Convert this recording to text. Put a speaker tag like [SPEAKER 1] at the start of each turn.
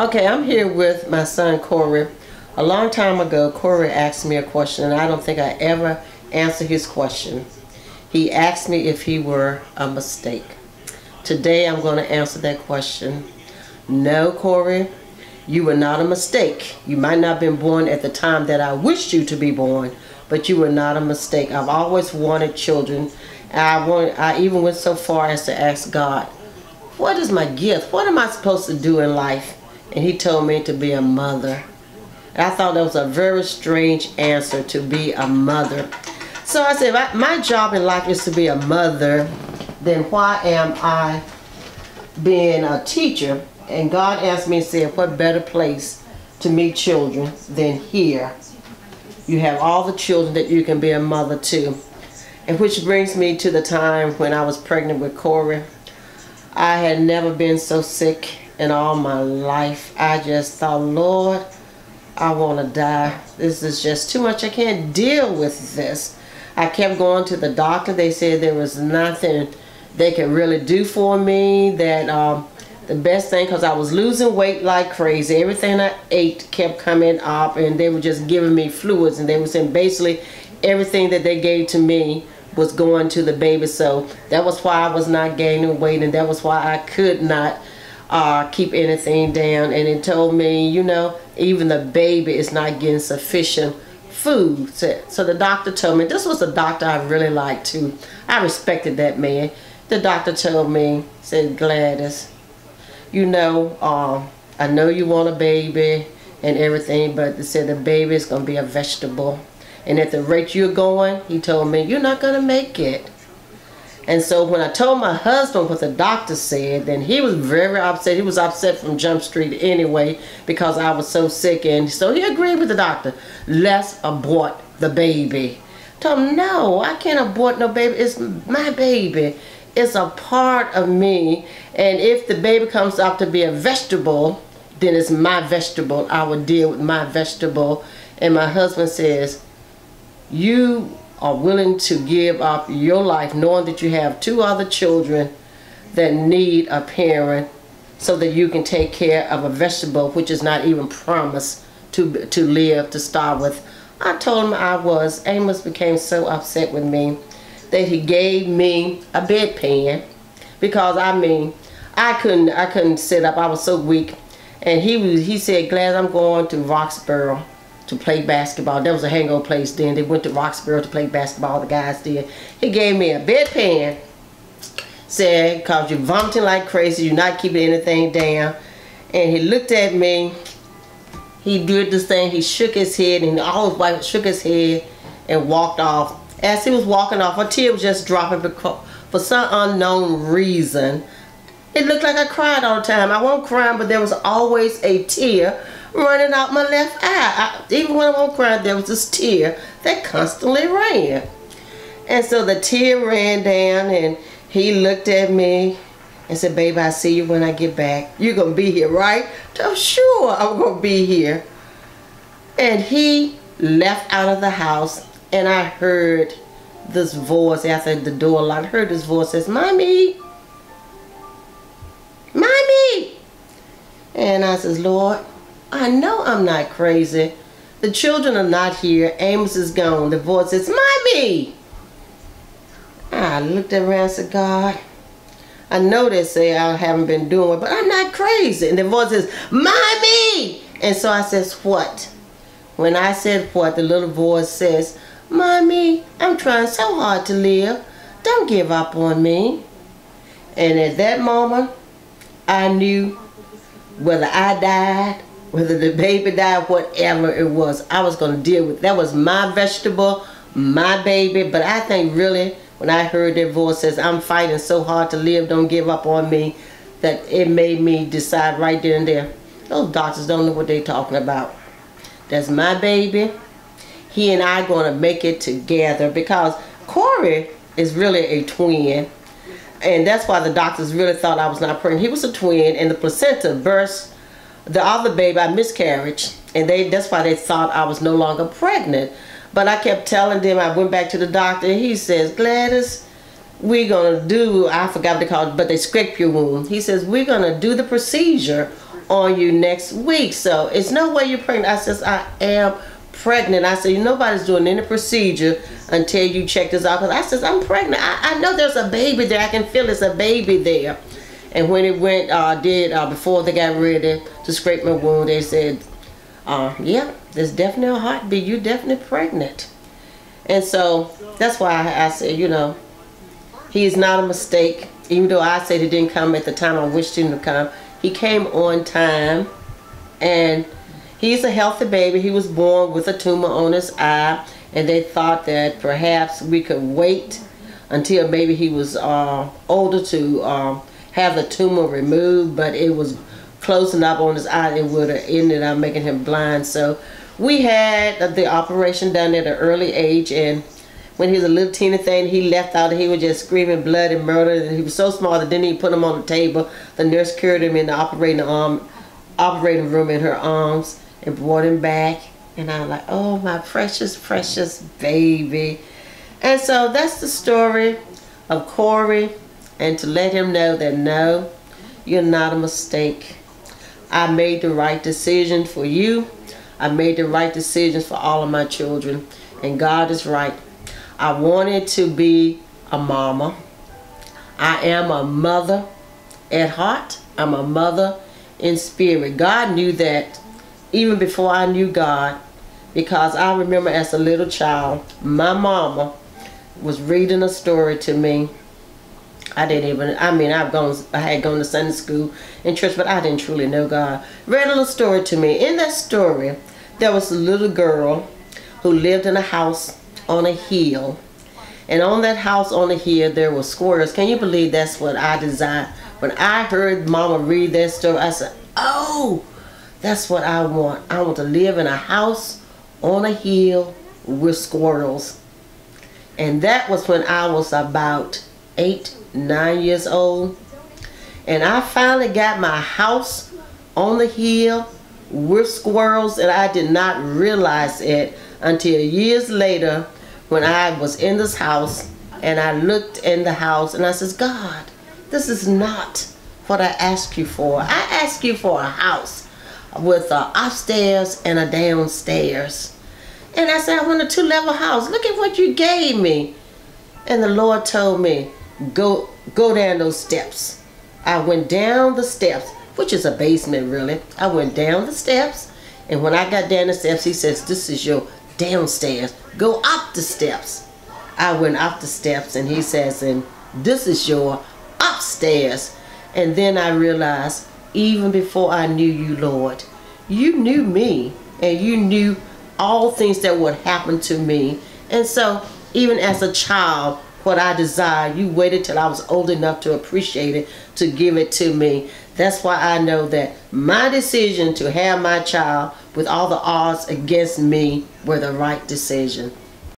[SPEAKER 1] Okay, I'm here with my son Corey. A long time ago, Corey asked me a question, and I don't think I ever answered his question. He asked me if he were a mistake. Today, I'm going to answer that question. No, Corey, you were not a mistake. You might not have been born at the time that I wished you to be born, but you were not a mistake. I've always wanted children. I even went so far as to ask God, what is my gift? What am I supposed to do in life? And he told me to be a mother. And I thought that was a very strange answer, to be a mother. So I said, if my job in life is to be a mother, then why am I being a teacher? And God asked me and said, what better place to meet children than here? You have all the children that you can be a mother to. And which brings me to the time when I was pregnant with Corey. I had never been so sick in all my life. I just thought, Lord, I want to die. This is just too much. I can't deal with this. I kept going to the doctor. They said there was nothing they could really do for me. That the best thing, because I was losing weight like crazy. Everything I ate kept coming up, and they were just giving me fluids, and they were saying basically everything that they gave to me was going to the baby. So that was why I was not gaining weight, and that was why I could not keep anything down. And it told me, you know, even the baby is not getting sufficient food. So the doctor told me, this was a doctor I really liked too. I respected that man. The doctor told me, said, Gladys, you know, I know you want a baby and everything, but they said the baby is going to be a vegetable. And at the rate you're going, he told me, you're not going to make it. And so when I told my husband what the doctor said, then he was very upset. He was upset from Jump Street anyway, because I was so sick. And so he agreed with the doctor. Let's abort the baby. I told him, no, I can't abort no baby. It's my baby. It's a part of me. And if the baby comes out to be a vegetable, then it's my vegetable. I will deal with my vegetable. And my husband says, you are willing to give up your life knowing that you have 2 other children that need a parent so that you can take care of a vegetable which is not even promised to live to start with. I told him I was. Amos became so upset with me that he gave me a bedpan, because I mean I couldn't sit up. I was so weak. And he said, Glad I'm going to Roxborough to play basketball. That was a hangover place then. They went to Roxborough to play basketball, the guys did. He gave me a bedpan, said, because you're vomiting like crazy, you're not keeping anything down. And he looked at me, he did this thing, he shook his head, and always shook his head and walked off. As he was walking off, a tear was just dropping for some unknown reason. It looked like I cried all the time. I wasn't crying, but there was always a tear running out my left eye. Even when I wasn't crying, there was this tear that constantly ran. And so the tear ran down, and he looked at me and said, baby, I'll see you when I get back. You're going to be here, right? I'm sure I'm going to be here. And he left out of the house, and I heard this voice after the door locked. I heard this voice says, Mommy, Mommy. And I says, Lord, I know I'm not crazy. The children are not here. Amos is gone. The voice says, Mommy. I looked around and said, God, I know they say I haven't been doing it, but I'm not crazy. And the voice says, Mommy. And so I says, what? When I said what, the little voice says, Mommy, I'm trying so hard to live. Don't give up on me. And at that moment, I knew whether I died, whether the baby died, whatever it was, I was going to deal with. That was my vegetable, my baby. But I think really, when I heard that voice says, I'm fighting so hard to live, don't give up on me, that it made me decide right then and there, those doctors don't know what they're talking about. That's my baby. He and I are going to make it together, because Corey is really a twin. And that's why the doctors really thought I was not pregnant. He was a twin, and the placenta burst. The other baby, I miscarried, and that's why they thought I was no longer pregnant. But I kept telling them, I went back to the doctor, and he says, Gladys, we're going to do, I forgot what they call it, but they scrape your wound. He says, we're going to do the procedure on you next week. So it's no way you're pregnant. I says, I am pregnant. I said, nobody's doing any procedure until you check this out. Because I says, I'm pregnant. I know there's a baby there. I can feel there's a baby there. And when it went, before they got ready to scrape my wound, they said, yeah, there's definitely a heartbeat. You're definitely pregnant. And so that's why I said, you know, he is not a mistake. Even though I said he didn't come at the time I wished him to come, he came on time. And he's a healthy baby. He was born with a tumor on his eye. And they thought that perhaps we could wait until maybe he was older to have the tumor removed. But it was closing up on his eye. It would have ended up making him blind. So we had the operation done at an early age. And when he was a little teeny thing, he left out. He was just screaming blood and murder. And he was so small that didn't even put him on the table. The nurse carried him in the operating room in her arms and brought him back. And I was like, oh, my precious, precious baby. And so that's the story of Corey. And to let him know that, no, you're not a mistake. I made the right decision for you. I made the right decisions for all of my children. And God is right. I wanted to be a mama. I am a mother at heart. I'm a mother in spirit. God knew that even before I knew God, because I remember as a little child, my mama was reading a story to me. I had gone to Sunday school and church, but I didn't truly know God. Read a little story to me. In that story, there was a little girl who lived in a house on a hill. And on that house on the hill, there were squirrels. Can you believe that's what I designed? When I heard Mama read that story, I said, oh, that's what I want. I want to live in a house on a hill with squirrels. And that was when I was about 8, 9 years old. And I finally got my house on the hill with squirrels, and I did not realize it until years later when I was in this house and I looked in the house and I says, God, this is not what I asked you for. I asked you for a house with an upstairs and a downstairs. And I said, I want a 2-level house. Look at what you gave me. And the Lord told me, go down those steps. I went down the steps, which is a basement really. I went down the steps, and when I got down the steps, he says, this is your downstairs. Go up the steps. I went up the steps, and he says, and this is your upstairs. And then I realized, even before I knew you, Lord, you knew me, and you knew all things that would happen to me. And so even as a child, what I desired, you waited till I was old enough to appreciate it, to give it to me. That's why I know that my decision to have my child with all the odds against me were the right decision.